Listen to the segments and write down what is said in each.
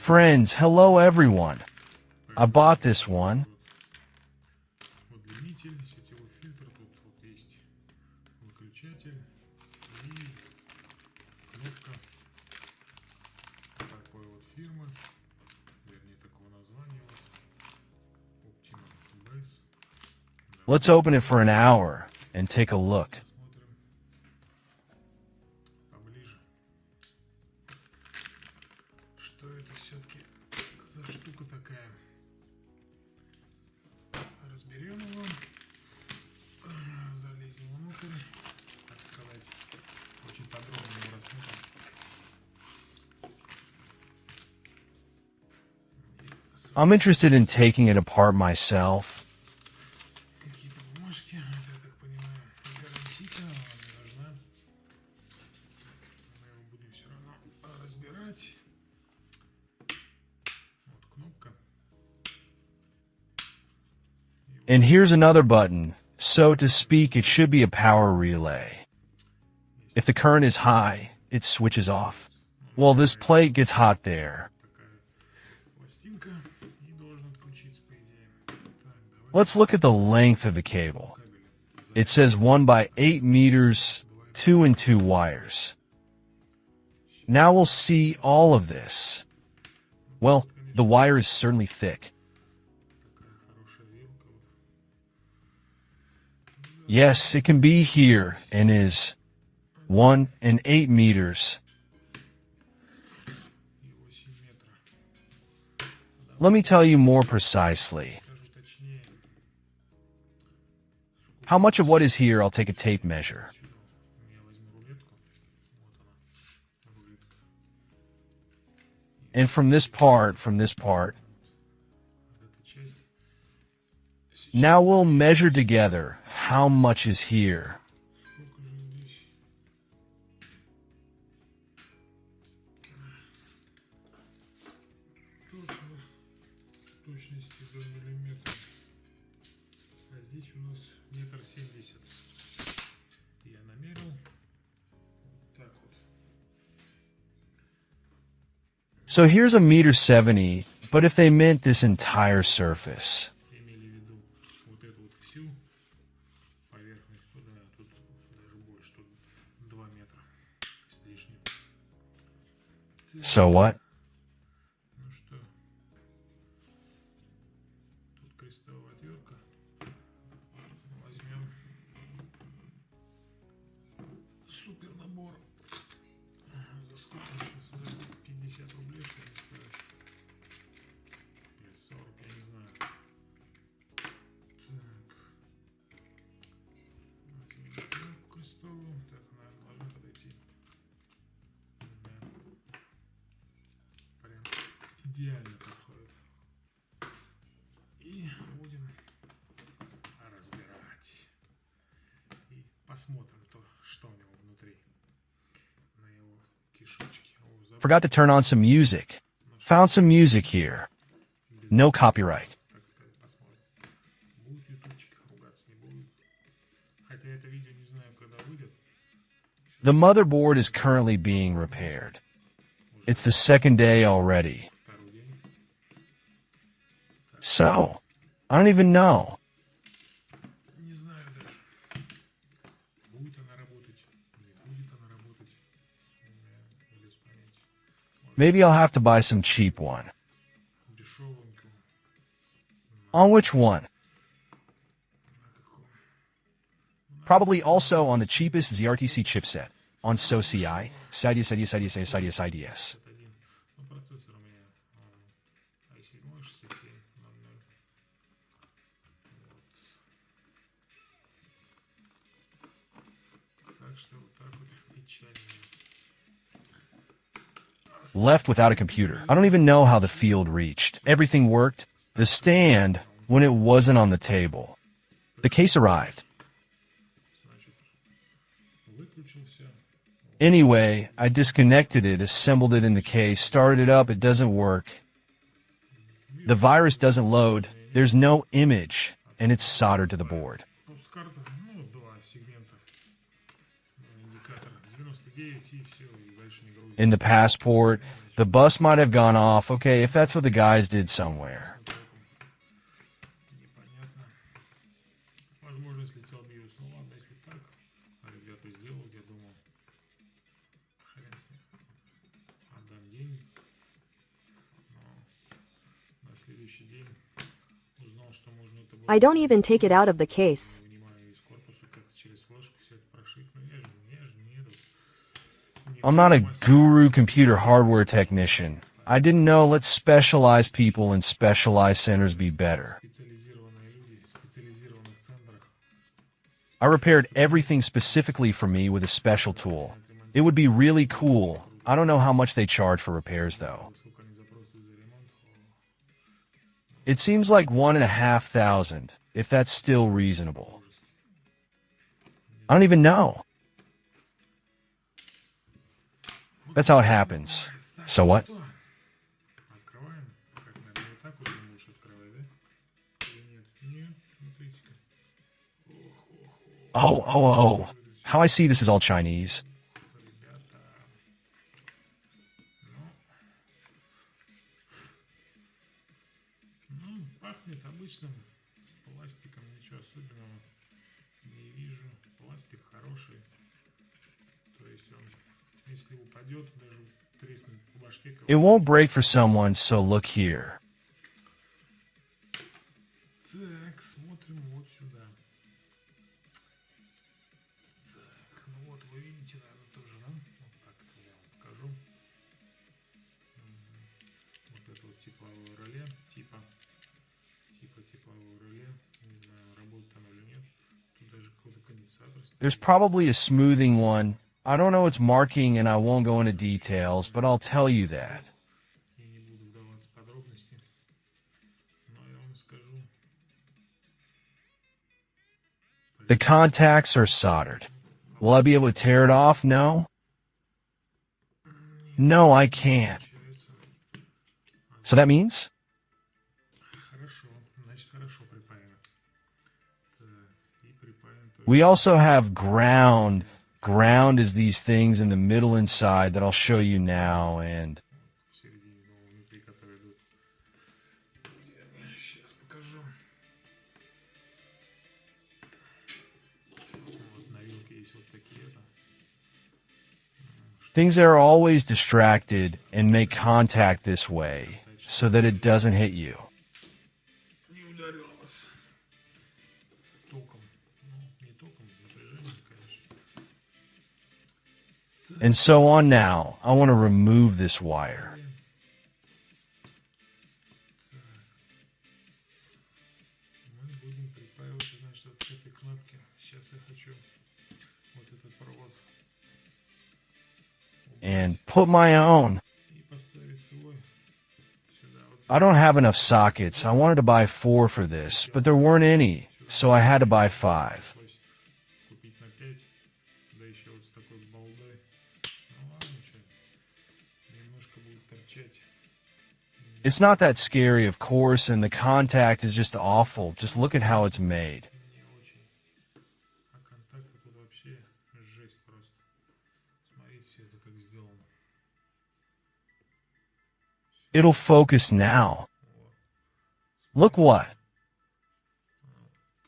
Friends, hello everyone. I bought this one. Вот длиннитель, сетевой фильтр, тут вот есть выключатель и кнопка такой вот фирмы, вернее такого названия вот, Optimum Base. Let's open it for an hour and take a look. Посмотрим поближе, что это все-таки за штука такая. Разберем его, залезем внутрь, так сказать, очень подробно его рассмотрим. I'm interested in taking it apart myself. Какие-то бумажки, я так понимаю, гарантийка, она не нужна. Мы его будем все равно разбирать. Вот кнопка. And here's another button. So to speak, it should be a power relay. If the current is high, it switches off. Well, this plate gets hot there. Такая пластинка и должен отключиться, по идее. Так, давай Let's look at the length of the cable. It says 1 by 8 meters, 2 and 2 wires. Now we'll see all of this. Well, the wire is certainly thick. такая хорошая вилка. Вот. Yes, it can be here and is 1 and 8 meters. И 8 метра. Let me tell you more precisely. Скажу точнее. How much of what is here, I'll take a tape measure. Сюда. Я возьму рулетку. Вот она. Рулетка. And from this part, Вот эта часть. now we'll measure together how much is here. Сколько же здесь? Точно. Точности до миллиметра. А здесь у нас 1,70 м. Я намерил. Вот так вот. So here's 1.70 m, but if they meant this entire surface, Имели в виду вот эту вот всю поверхность. Тут, да, тут даже больше. Тут 2 метра с лишним. so what? Ну что, тут крестовая отвертка. Возьмем супер набор. За сколько он сейчас? За 50 рублей, что ли, стоит? Или 40, я не знаю. Так. Возьмем отвертку крестовую. Так, наверное, должна подойти. Да. Прям идеально подходит. И будем разбирать. И посмотрим то, что у него внутри. На его кишечке. О, забыл, Forgot to turn on some music. Found some music here. No copyright. так сказать, посмотрим. Будут ютубчик, ругаться не будут. Хотя это видео не знаю, когда выйдет. The motherboard is currently being repaired. It's the second day already. Второй день. So, I don't even know. Не знаю даже. Будет она работать, не будет она работать. Без понятия. Maybe I'll have to buy some cheap one. Дешевенькую. On which one? На каком? Probably also on the cheapest ZRTC chipset. On SoCI, SIDS. Один. Ну, процессор у меня i7 6700. Вот. Так что вот так вот печально. Left without a computer. I don't even know how the field reached. Everything worked. The stand when it wasn't on the table. The case arrived. Значит, выключил все. Anyway, I disconnected it, assembled it in the case, started it up, it doesn't work. The virus doesn't load, there's no image, and it's soldered to the board. Просто карта, ну, два сегмента. Индикатор 99 и все, и дальше не грузится. In the passport, The bus might have gone off, okay, if that's what the guys did somewhere. Непонятно. Возможно, слетел биос. Ну ладно, если так, ребята сделают, я думаю, хрен с ним. Отдам денег. Но на следующий день узнал, что можно это было. I don't even take it out of the case. Вынимаю из корпуса, как-то через флешку все это прошить. Но я же не этот. I'm not a guru computer hardware technician. I didn't know let specialized people in specialized centers be better. Специализированные люди в специализированных центрах. I repaired everything specifically for me with a special tool. It would be really cool. I don't know how much they charge for repairs though. Сколько они запросят за ремонт? It seems like 1,500, if that's still reasonable. I don't even know. That's how it happens. So what? Открываем. Как, наверное, вот так вот лучше открывать, да? Или нет? Нет, смотрите-ка. Oh. How I see this is all Chinese. Ребята. Ну, пахнет обычным пластиком, ничего особенного не вижу. Пластик хороший. То есть он, если упадет, даже треснет по башке. It won't break for someone, so look here. Так, смотрим вот сюда. Так, ну вот вы видите, наверное, тоже, да? Вот так это я вам покажу. Вот это вот типовое реле, типа типовое реле. Не знаю, работает оно или нет. Тут даже какой-то конденсатор стоит. There's probably a smoothing one. I don't know its marking and I won't go into details, but I'll tell you that. Я не буду вдаваться в подробности, но я вам скажу. The contacts are soldered. Will I be able to tear it off? No. No, I can't. Получается, So that means? хорошо, значит хорошо припаяно. Так, и припаян тоже. We also have ground. Ground is these things in the middle inside that I'll show you now, and В середине, ну, внутри, которые идут. Сейчас покажу. Вот на вилке есть вот такие-то. things that are always distracted and make contact this way so that it doesn't hit you. Не ударил вас током. Ну, не током, напряжением, конечно. And so on now, I want to remove this wire. Мы будем припаивать, значит, вот к этой кнопке. Сейчас я хочу вот этот провод And put my own. и поставить свой сюда. Вот I don't have enough sockets. I wanted to buy 4 for this, but there weren't any, so I had to buy 5. пришлось купить на 5, да еще вот с такой балдой. Ну ладно, что, немножко будет торчать. It's not that scary, of course, and the contact is just awful. Just look at how it's made. Не очень. А контакты тут вообще жесть просто. Смотрите, все это как сделано. It'll focus now. Look what?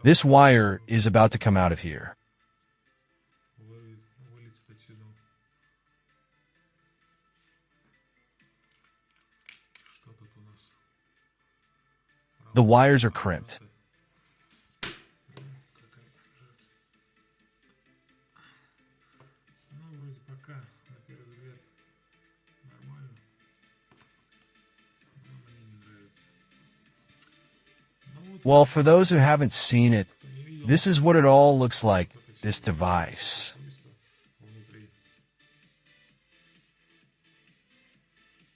This wire is about to come out of here. Вылетит отсюда. Что тут у нас? The wires are crimped. Какая жесть. Ну, вроде пока, на первый взгляд, нормально. Но мне не нравится. Ну вот, Well, for those who haven't seen it, кто не видел, this is what it all looks like, this device. устройство внутри.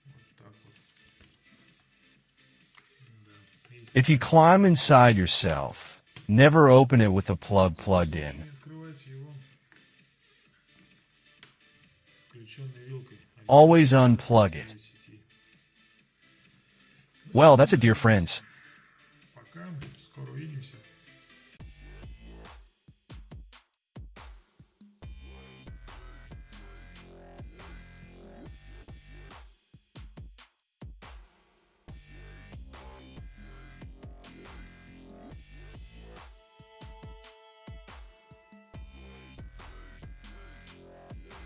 Вот так вот. Да. Если If you climb inside yourself, never open it with a plug plugged in. не открывать его с включенной вилкой, Always unplug it. сети. Well, that's it, dear friends.